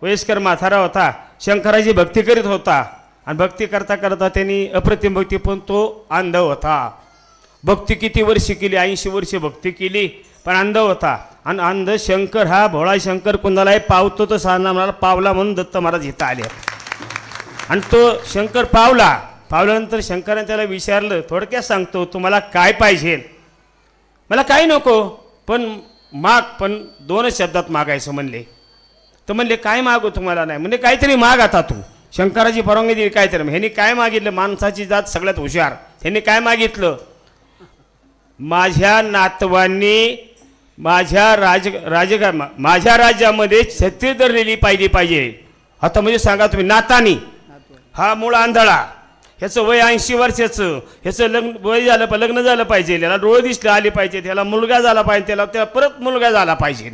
वयस्कर म्हातारा होता, शंकराची भक्ती करीत होता आणि भक्ती करता करता त्यांनी अप्रतिम भक्ती, पण तो अंध होता. भक्ती किती वर्ष केली? 80 वर्ष भक्ती केली, पण अंध होता. आणि अंध शंकर हा भोळा शंकर कुणालाही पावतो तो म्हणाला पावला म्हणून दत्त महाराज इथं आले. आणि तो शंकर पावल्यानंतर शंकराने त्याला विचारलं, थोडक्यात सांगतो, तुम्हाला काय पाहिजे? मला काही नको, पण माग, पण 2 शब्दात मागायचं म्हणले. तर म्हणले काय मागू तुम्हाला? नाही म्हणजे काहीतरी माग. आता तू शंकराची परवानगी दिली काहीतरी. ह्यांनी काय मागितलं? माणसाची जात सगळ्यात हुशार. ह्यांनी काय मागितलं? माझ्या नातवांनी माझ्या राज्यामध्ये छत्री धरलेली पाहिजे. आता म्हणजे सांगा तुम्ही, नातानी हा मूळ आंधळा, ह्याचं वय 80 वर्षाचं, ह्याचं लग्न झालं पाहिजे, याला डोळे दिसले आले पाहिजे, त्याला मुलगा झाला पाहिजे, त्याला परत मुलगा झाला पाहिजे.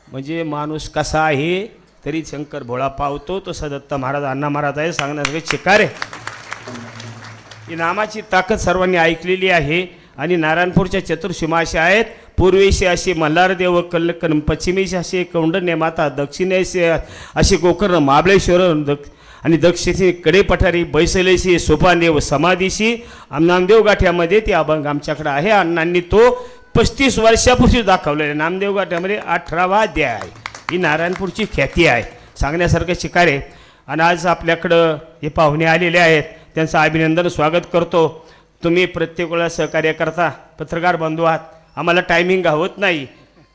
म्हणजे माणूस कसा आहे तरी शंकर भोळा पावतो. तसा दत्त महाराज, अण्णा महाराज आहे, सांगण्यासारखे शिकार आहे. ही नामाची ताकद सर्वांनी ऐकलेली आहे. आणि नारायणपूरच्या चतुर्सीमा अशा आहेत. पूर्वेशी अशी मल्हारदेव, कल्लकन, पश्चिमेशी असे कौंडण्य माता, दक्षिणेशी असे गोकर्ण महाबळेश्वर, आणि दक्षिणेशी कडेपठारी, बैसलेशी सोपानदेव समाधीशी नामदेव गाठ्यामध्ये ते अभंग आमच्याकडे आहे. अण्णांनी तो 35 वर्षापूर्वी दाखवलेला. नामदेव गाठ्यामध्ये 18वा अध्याय आहे. ही नारायणपूरची ख्याती आहे, सांगण्यासारखं शिकार आहे. आणि आज आपल्याकडं हे पाहुणे आलेले आहेत, त्यांचं अभिनंदन, स्वागत करतो. तुम्ही प्रत्येक वेळा सहकार्य करता, पत्रकार बंधू आहात, आम्हाला टायमिंग होत नाही.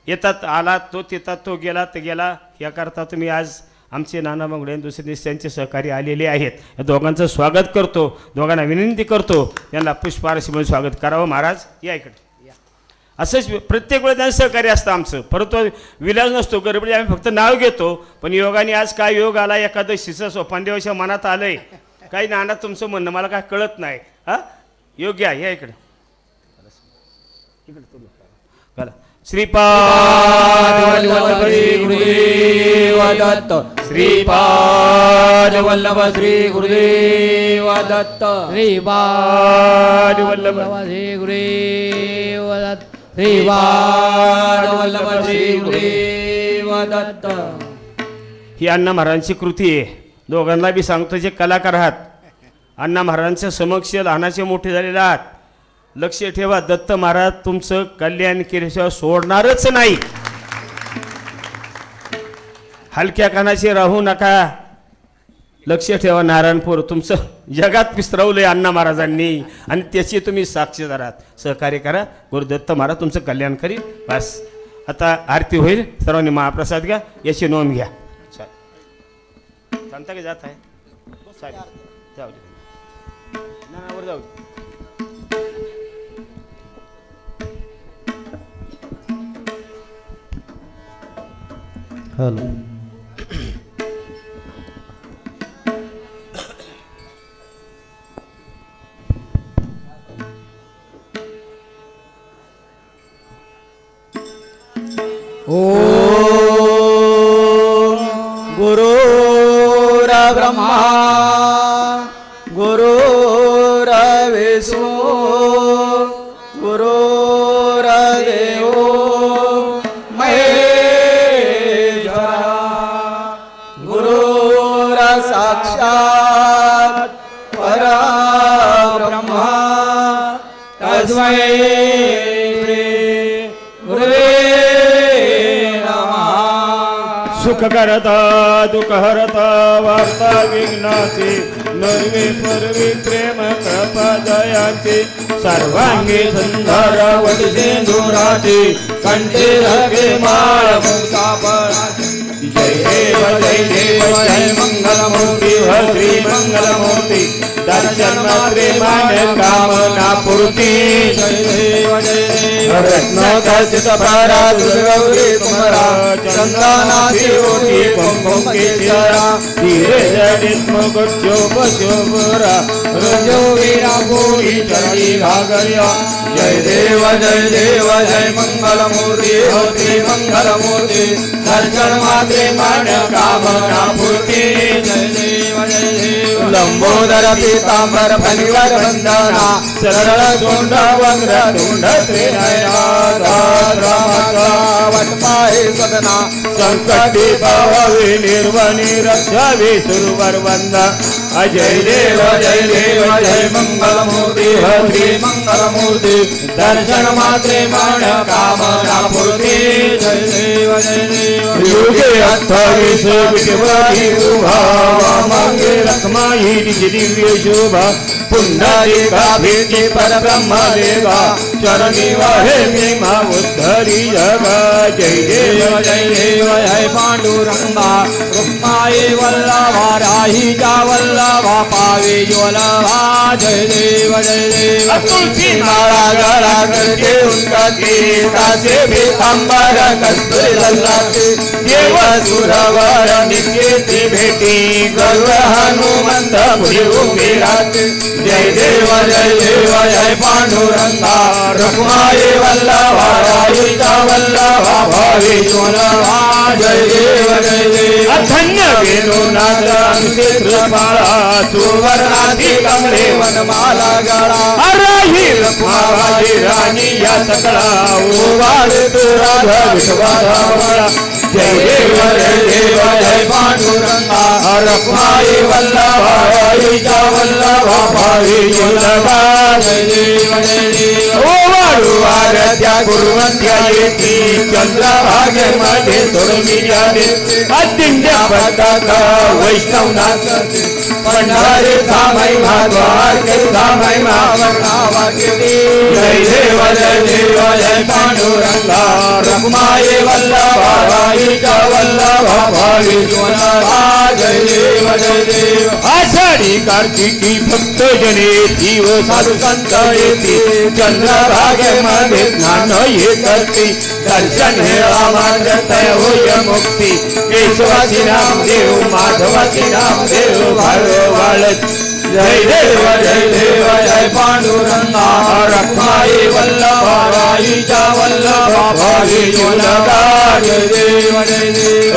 येतात आला तो तिथं तो गेला तर गेला. याकरता तुम्ही आज आमचे नाना मंगळे आणि दुसरे दिवशी त्यांचे सहकारी आलेले आहेत. या दोघांचं स्वागत करतो, दोघांना विनंती करतो त्यांना पुष्पहारशी म्हणून स्वागत करावं. महाराज या इकडे. असंच प्रत्येक वेळेस त्यांचं सहकार्य असतं आमचं, परंतु विलाज नसतो, गडबडी आम्ही फक्त नाव घेतो. पण योगाने आज काय योग आला, एकादशीचं सोपानदेवाच्या मनात आलंय. काही नाना तुमचं म्हणणं मला काय कळत नाही. हां योग्य आहे, या इकडे घाला. श्रीपाद वल्लभ श्री गुरुदेव दत्त. श्रीपाद वल्लभ श्री गुरुदेव दत्त. श्रीपाद वल्लभ श्री गुरुदेव दत्त. श्रीपाद वल्लभ श्री गुरुदेव दत्त. ही अण्णा महाराजांची कृती आहे. दोघांना बी सांगतो, जे कलाकार आहात अण्णा महाराजांच्या समक्ष लहानाचे मोठे झालेले आहात. लक्ष ठेवा, दत्त महाराज तुमचं कल्याण केल्याशिवाय सोडणारच नाही. हलक्या कानाचे राहू नका. लक्ष ठेवा, नारायणपूर तुमचं जगात विस्तारवलंय अण्णा महाराजांनी आणि त्याची तुम्ही साक्षीदार आहात. सहकार्य करा. गुरुदत्त महाराज तुमचं कल्याण करील. बस आता आरती होईल. सर्वांनी महाप्रसाद घ्या, याची नोंद घ्या. सांगता की जात आहे जाऊ दे ना, वर जाऊ दे. हॅलो. ब्रह्मा गुरुर्विष्णू गुरुर्देव महेश्वरा गुरुर साक्षात परब्रह्मा तस्मै सुख करता दुःख हरता वार्ता विघ्नाचे नर्वे परवी प्रेम कृपा दयाचे सर्वांगी सुंदर वटसे दुराचे कंठे धगे माळ मुक्तापणाचे. जय देव जय देव जय मंगलमूर्ती श्री मंगलमूर्ती दर्शन मात्रे मान कामना पूर्ती. जय देव जय देव रत्न खचित भरा दुर्गौरी तुमरा चंदनाची ओटी कुंकुम केशरा धीरे जडित मुकुट शोभ शोभरा रजो वीरा गोरी चढ़ी घागरिया. जय देव जय मंगलमूर्ती श्री मंगलमूर्ती दर्शन मात्रे मान कामना पूर्ती. जय देव जय देव लंबोदर पीतांबर फणिवर वंदना सरळ तोंड वक्र तोंड त्रिनयना रामाचा वटपाहे सदना संकटी पावावी निर्वणी रक्षावी सुरवर वंदा. जय देव जय मंगलमूर्ती श्री मंगलमूर्ती दर्शन मात्रे मन कामना पूर्ती. जय देव युगे 28 विषवती उभा मागे रखमाई दिव्य शोभा पुंडलिका भेटी परब्रह्म देवा चरणी वाहे मी उद्धरी जगा. जय देव जय पांडुरंगा रुक्माई वल्लभा राहीचा वल्लभा पावे ज्वलभा. जय देव तुलसी माळा गळा करते उनका केसाचे पीतांबर कस्तुरी ललाटे देव सुरवर निकेती भेटी गर्व हनुमंत भुजो राहते. जय देव जय पांडुरंगा रुक्माई वल्लभा राहीचा वल्लभा भावे ज्वलभा. जय देव धन्य वेणू नाद अंशे कृपाळा सुवर्णाधी कमळे वनमाला गळा राही रुक्माबाई राणी या सकळा ओवाळे तो राधा विश्वाधावळा. जय देव जय पांडुरंगा रुक्माई वल्लभा राहीचा वल्लभा भावे ज्वलभा. जय देव ओवाळू आरत्या गुरुवंत्या येती चंद्रभागेमध्ये सोडविल्या देते अतिंद्या पताका वैष्णवनाथ पंढरीचा महिमा द्वारकेचा महिमा वर्णावाची जय देव जय पांडुरंगा रखुमाई वल्लभाईचा वल्लभा भावी जय देव आषाढी कार्तिकी भक्त जने जीव साधू संत येती चंद्रभागेमध्ये स्नान हे करती दर्शन हे रामांजतय होय मुक्ती केशवाची नामदेव माधवाची नामदेव वाळत जय देव जय पांडुरंगा रखमाई वल्लभाईचा वल्लभा भावी जय देव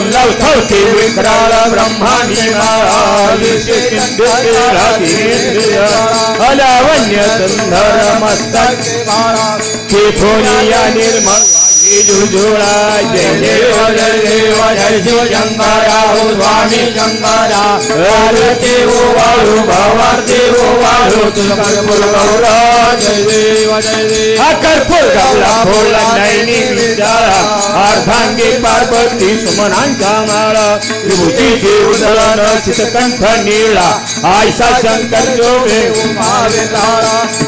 लवथवती विक्राल ब्रह्मानी महाराज अलावण्य सुंदर मस्तक केफोनिया निर्मल जुजुळा जय देव जय शिव शंकरा हो स्वामी शंकरा देव वाळू भवार देव वाळू तुझ कर्पूर गौरा जय देव कर्पूर गौरा भोला नैनी विद्याळा अर्धांगी पार्वती सुमनांचा माळा विभूतीची उदलन चितकंठ नीळा आयसा शंकर जोगे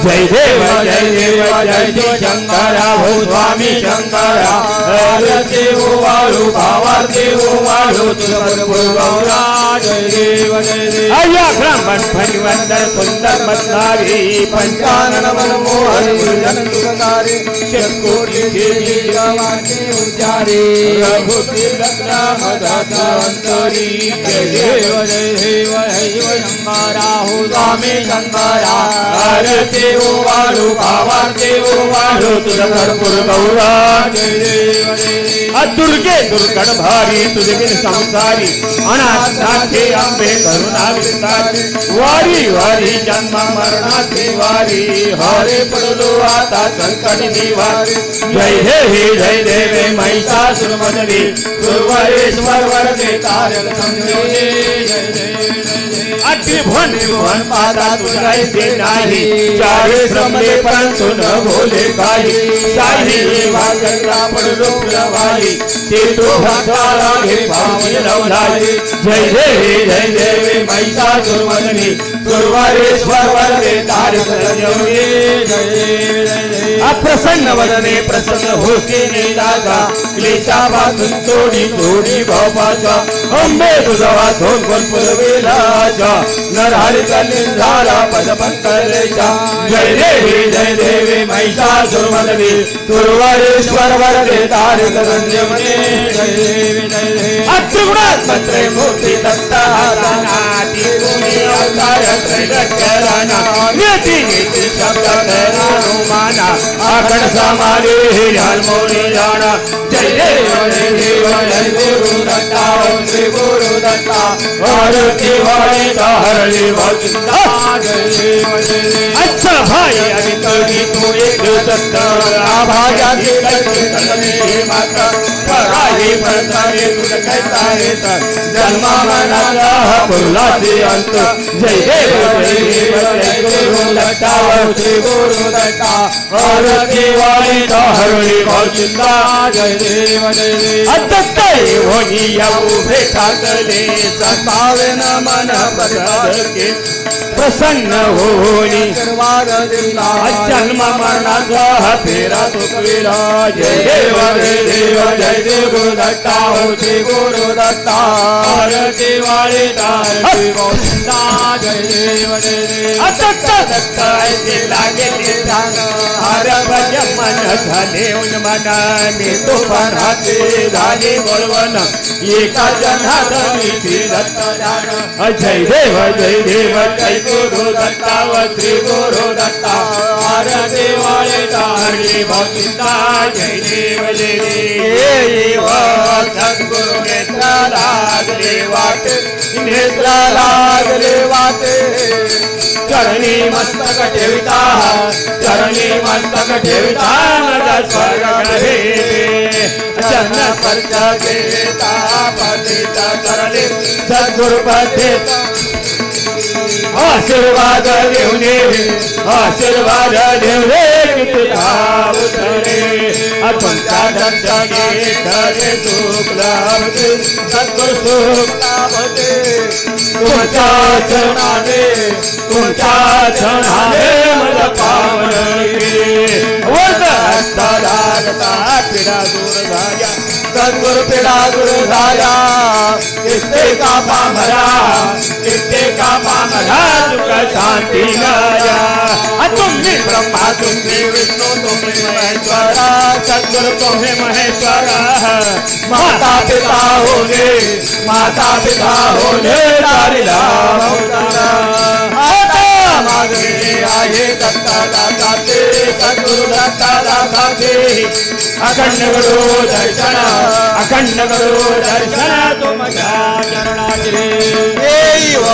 जय देव जय शिव शंकरा हो स्वामी शंकरा देव वाळू भावार देव वाळू तुझ कर्पूर गौरा जय देव अय्या ब्राह्मण फणवंदर सुंदर मत्नारी पंचानन मनमोहन गुंजन सुखकारी शतकोटी देवी गावाचे उद्यारे रघुपीर अंतरी जय देव जय शिव शंकरा हो स्वामी शंकरा देव वाळू भावार देव वाळू तुझ कर्पूर गौरा जय देव दुर्गे दुर्गण भारी तुझे बिन संसारी अनाथनाथे अंबे करुणा विस्तारी वारी वारी जन्म मरणाची वारी हरे पडलो आता संकट निवारी जय देवे महिषासुरमर्दिनी सुरवरेश्वर वरदे तारक संयोगे जय देव त्रिभुवन त्रिभुवन पादा तुझे नाही चाहे श्रमले परंतु न भोले काही शाही भागला पडलो प्रवाही ते तो भक्ताला घे पावी लवलाही जय देवे महिषासुरमर्दिनी सुरवरेश्वर वरदे तारक संयोगे जय देव अप्रसन्न वदने प्रसन्न होते दादा क्लेशापासून तोडी भावाचा अंबे तुझा वाचून कोण पुरवेलाचा नरहरी कलिन झाला पदपंकलेचा जय देवी महिषासुरमर्दिनी सुरवरेश्वर वरदे तारक संयोगे जय देव अत्रिगुणात्मक मूर्ती दत्ता नाती भूमि अवतार त्रैलोक्यराना नीति नीति शब्द माना आकड़ समारे जन्मोनी जाना जय देव जय गुरु दत्ता श्री गुरु दत्ता और तिवारी हरली भक्ता जय देव अच्छा भाई अभी कभी तू एक दत्ता आभाजा के कलमे माता पराही परतारे तुझ कैसा है जन्मा मनाला पुरलाचे अंत जय देव जय गुरु दत्ता श्री गुरु दत्ता और तिवारी हरली भक्ता जय देव अदत्त होनी उभे ठाकले सतावे न मन प्रसाद के प्रसन्न होनी जन्म मरणाचा फेरा तुकविला जय देव जय गुरु दत्ता हो श्री गुरु दत्ता आरती वाले तारती गोविंदा जय देव अदत्त दत्त ऐसे लागे हर भज मन झाले उन्मना मी तो पराते झाले बोलवन एका जनात मी दत्त जाण जय देव जय गुरु दत्ता व श्री गुरु दत्ता आरती वाले तारणी भक्ता जय देव सद्गुरु नेत्र लागले वाटे चरणी मस्तक ठेविता माझा स्वर्ग हे चरण स्पर्श घेता पतित करले सद्गुरु पठे आशीर्वाद घेऊन आशीर्वाद घेऊन किती धाव उतरे तुमच्या दर्शने खरे सुख लाभते सद्गुरु सुख लाभते तुमच्या चरणाने मला पावन हस्ता लागता पिढा दूर झाल्या सद्गुरु पिढा दूर झाल्या कित्येका पामरा तुका शांती गाया तुम्ही ब्रह्मा तुम्ही विष्णू तुम्ही महेश्वरा सद्गुरु तुम्ही महेश्वरा माता पिता होणे तारीला मागणे आहे दत्ता दाते सद्गुरु दत्ता दाते अखंड गुरु दर्शन तुमच्या चरणाचे देव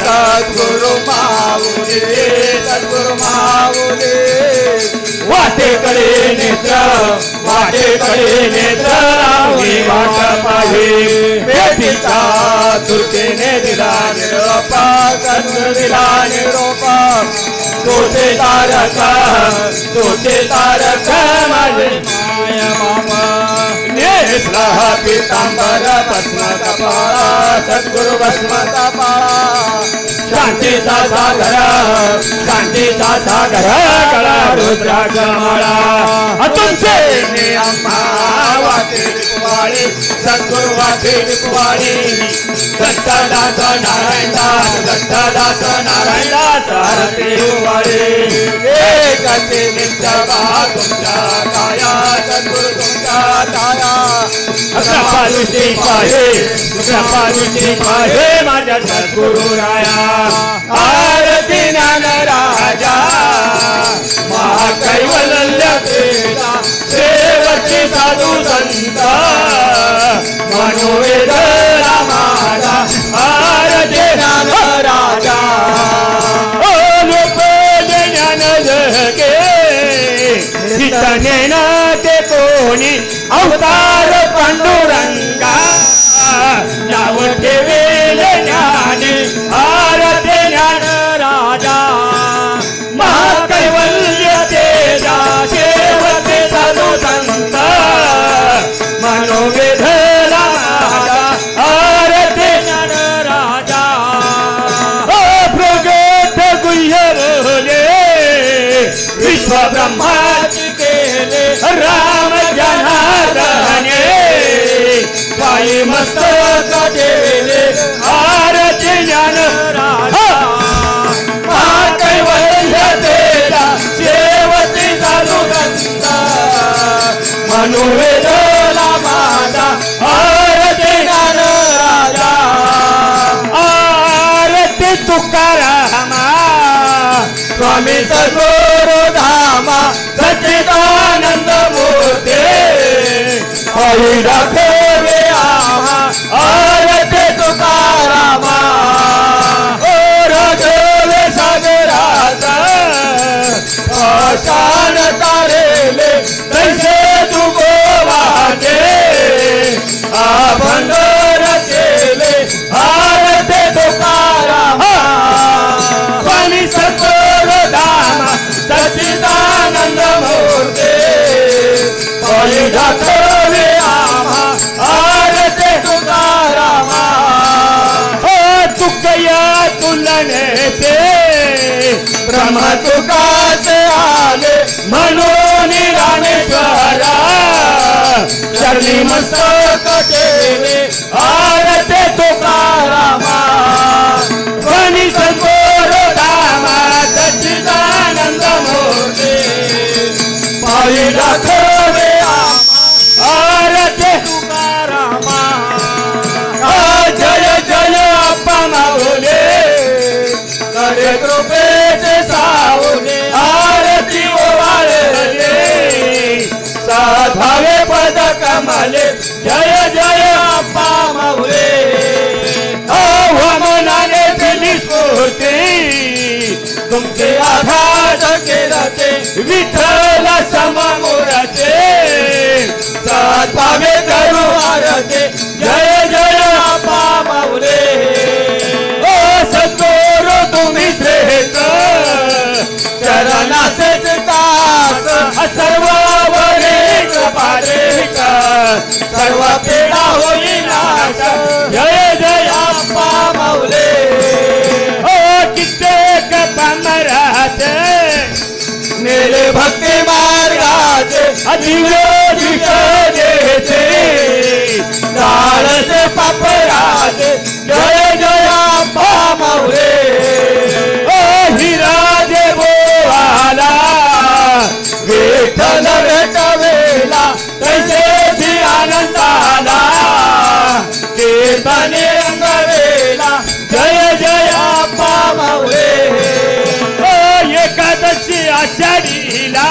सद्गुरु माऊली वाटेकडे नेत्र लावली वाट पाहिजे भेटीचा तुरतेने दिला निरोपा सद्गुरु दिला निरोपा तोचे तारक माझे माया बाबा नेसला पितांबर भस्म कपाळा सद्गुरु भस्म कपाळा शांतीचा सागर कळा रुद्राक्ष माळा तुमचे आम्हा वाटे कुवाळे सद्गुरु वाटे कुवाळे दत्तदास नारायणदास हरते कुवाळे एकते नित्य तुमच्या काया सद्गुरु तुमच्या काया कृपादृष्टी पाहे माझ्या सद्गुरु राया आरती ज्ञान राजा महाकैवल्य तेजा सेवची साधू संत मनोवेद रामाचा आरती ज्ञान राजा ज्ञान जगे हितने ना ते कोणी अवतार पांडुरंगा नाव ठेवेल ज्ञाने आरते ज्ञान राजा महाकैवल्य तेजा शेवटे साधू संत मनोवेधला माझा आरते ज्ञान राजा प्रगट गुह्य बोले विश्व ब्रह्माची केले राम जनार्दने पायी मस्तक ठेवले आरती ज्ञान राजा महाकैवल्य तेजा शेवटी चालू गंगा मनोवेदला माझा आरती ज्ञान राजा आरती तुकारामा स्वामी सद्गुरु धामा सच्चिदानंद मूर्ती हरी राखोवे आम्हा आरती तुकारामा राघवे सागराचा पाषाण तारेले तैसे तुकोवाचे अभंग रचेले आरती तुकारामा स्वामी सद्गुरु धामा सच्चिदानंद मूर्ती हरी राखोवे आम्हा आरती तुकारामा तुकया तुलनेचे ब्रह्म तुकाचे आले म्हणून रामेश्वरा चरणी मस्तक ठेवले आरती तुकारामा स्वामी सद्गुरु धामा सच्चिदानंद मूर्ती पायी राखोवे आरती तुकारामा जय जय अप्पा माऊले करे कृपेचे सावले आरती ओवाळले साधावे पद कमले जय जय अप्पा माऊले मनाने दिली स्फूर्ती तुमचे आघात केलाचे विठ्ठल समोराचे साधावे करू आरती जय जय अप्पा माऊले ओ सद्गुरु तुम्ही सर्वावरी कृपा दे कर, सर्व पीडा होई नाश. जय जय अप्पा माऊले हो कित्येक पामराचे नेले भक्ती मार्गाचे दिव्य दिशेचे जाळते पापराचे. जय जय अप्पा माऊले ओ हिराजे बोवाला विठ्ठल भेटवेला कैसे आनंदाला कीर्तने रंगवेला. जय जय अप्पा माऊले ओ एकादशी आषाढीला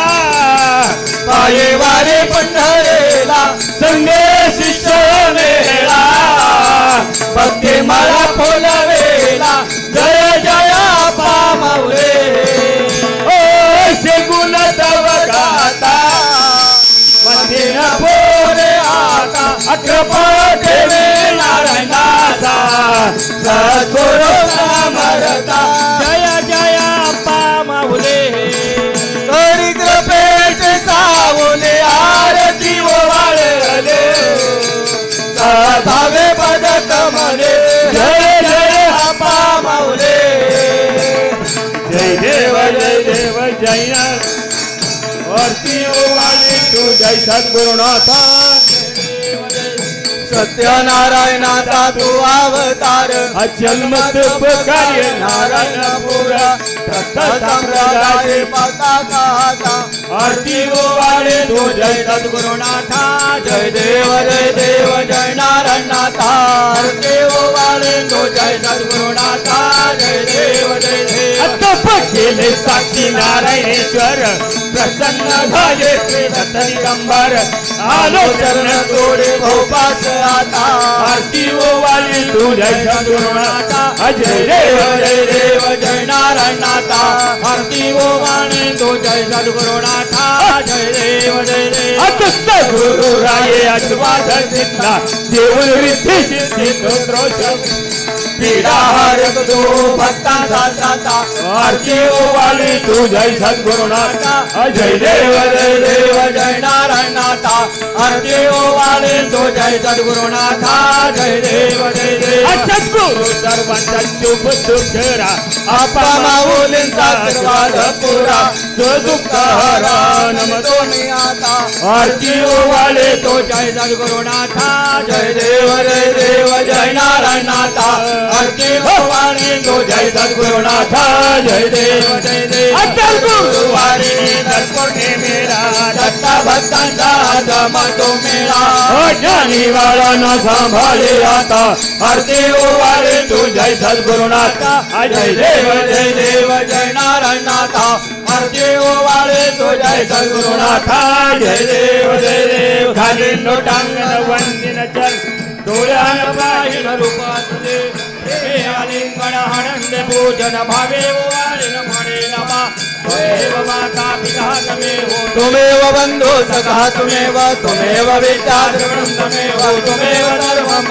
पाये वारे पंढरेला संगे शिष्य मेळा भक्ती मला फुलवेला. जय जय अप्पा माऊले ओ शेगुण तव गाता मंदिर पोरे आता अक्रपा ठेवे नारायणाचा सद्गुरु समर्था. जय जय अप्पा माऊले तरी कृपेचे सावले आरती ओवाळले भावे पदक मध्ये. जय जय अप्पा माऊले जय देव जय वरती ओवाळी तू जय सद्गुरुनाथा. सत्यनारायणाचा तू अवतार अजन्मत कार्य नारायण पुरा दत्त संप्रदाय पताका. आरती ओवाळे तू जय सद्गुरुनाथा. जय देव जय नारायणनाथा. देव वाळे तो जय सद्गुरुनाथा. जय देव अतप केले साक्षी नारायणेश्वर प्रसन्न झाले श्री दत्त दिगंबर. आलो चरण तोडे भोपास आता. आरती ओवाळी तू जय सद्गुरुनाथा. जय देव जय नारायणनाथा. आरती वाळे तो जय सद्गुरुनाथा. जय देव अतुस्त गुरु राये आशीर्वाद सिद्धा देऊन रिद्धी सिद्धी स्तोत्रोष पीडा हरक तो भक्तांचा दाता. आरती ओवाळी तू जय सद्गुरुनाथा. जय देव जय नारायणनाथा. आरती वाळे तो जय सद्गुरुनाथा. जय देव सद्गुरु सर्वांचा शुभ दुःखरा अप्पा माऊलींचा आशीर्वाद पुरा. जो दुःख हरा नमतो तुम्ही आता. आरती ओवाळे तो जय सद्गुरुनाथा. जय देव जय नारायणनाथा. आरती वाळे तो जय सद्गुरुनाथा. जय देव अटल गुरुवारी दत्तपुणे मेरा दत्ता भक्तांचा जमतो मेळा. ज्ञानी वाला न सांभाळे आता. आरती वाळे तो जय सद्गुरुनाथा. जय देव जय नारायणनाथा. आरती वाळे तो जय सद्गुरुनाथा. जय देव खाली नोटांगण वंदिन चल डोळ्यान पाहिन रूपात तुझे हे आलिंगन आनंद पूजन भावे वाळीन म्हणे नमा. त्वमेव माता पिता त्वमेव बंधू सखा त्वमेव विद्या द्रविणं त्वमेव सर्वं